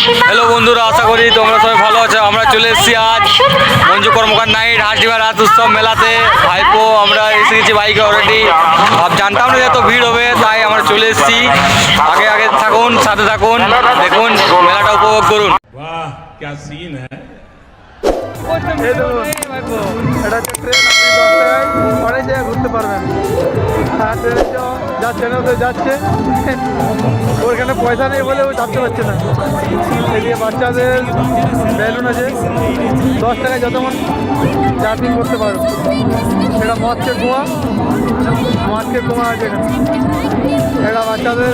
Hello বন্ধুরা, আশা করি তোমরা সবাই ভালো আছো। আমরা চলে এসেছি আজ মঞ্জু কর্মকার নাইট হাসডিবার রাত উৎসব মেলাতে। ভাইপো আমরা এসে গেছি বাইকে অলরেডি। জানতাম না এত ভিড় হবে, তাই আমরা চলে এসেছি। আগে আগে থাকুন, সাথে থাকুন, দেখুন মেলাটা উপভোগ করুন। वाह क्या सीन है। এটা হচ্ছে ট্রেন, আপনি 10 টাকায় অনেক জায়গায় ঘুরতে পারবেন। আর ট্রেনে যাচ্ছে না, তো যাচ্ছে, ওখানে পয়সা নেই বলে ও চাপতে পারছে না। এদিকে বাচ্চাদের বেলুন আছে, 10 টাকায় যতক্ষণ জার্পিং করতে পারো। এটা মদকে কুয়া আছে এখানে। এটা বাচ্চাদের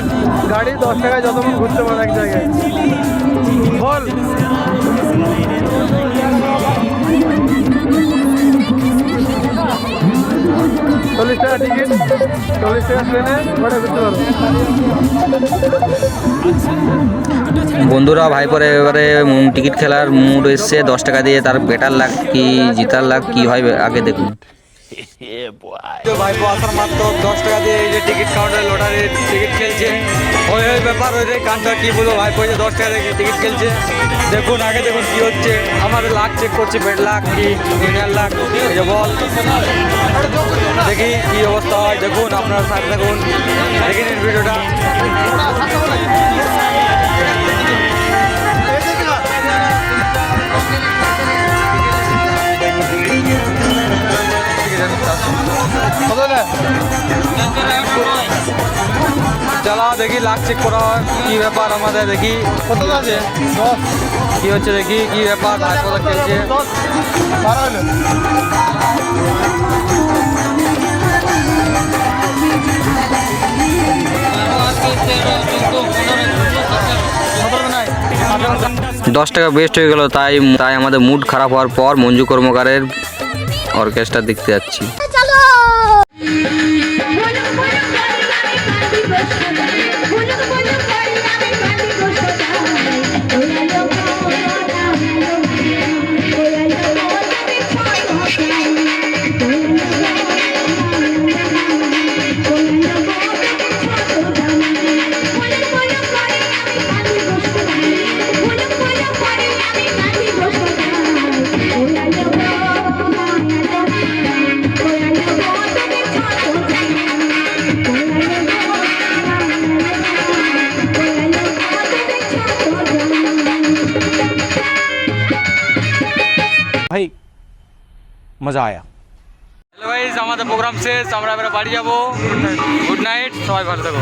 গাড়ি, 10 টাকায় যতক্ষণ ঘুরতে পারো এক জায়গায়। বল 40 টাকা টিকিট, 40 টাকা ট্রেনে ঘরে ঘুরতে পারো। বন্ধুরা ভাইপোর এবারে টিকিট খেলার মুড এসছে। 10 টাকা দিয়ে তার বেটার লাগ কি জিতার লাগ কি হয় আগে দেখুন। ভাইপো আসার মাত্র 10 টাকা দিয়ে এই যে টিকিট কাউন্টারে লটারি টিকিট খেলছে। ওই ব্যাপার ওই যে কানটা কি বলবো, ভাইপো যে 10 টাকা দিয়ে টিকিট খেলছে। দেখুন আগে দেখুন কি হচ্ছে। আমার লাখ চেক করছে, বেড লাখ কি ইনার লাখ, এই যে বল। দেখি কি অবস্থা হয়, দেখুন আপনারা সাথে থাকুন, দেখে নিন ভিডিওটা। চলা দেখি লাখ চেক করা কি ব্যাপার আমাদের, দেখি কত আছে? 10 কি হচ্ছে, দেখি কি ব্যাপার। ভাইপো খেলছে। 12 হলো। দশ টাকা বেস্ট হয়ে গেল, তাই আমাদের মুড খারাপ হওয়ার পর মঞ্জু কর্মকারের অর্কেস্ট্রা দেখতে যাচ্ছি। ভাই মজা আয়া। হ্যালো গাইস, আমাদের প্রোগ্রাম শেষ, আমরা এবারে বাড়ি যাবো। গুড নাইট, সবাই ভালো থাকো।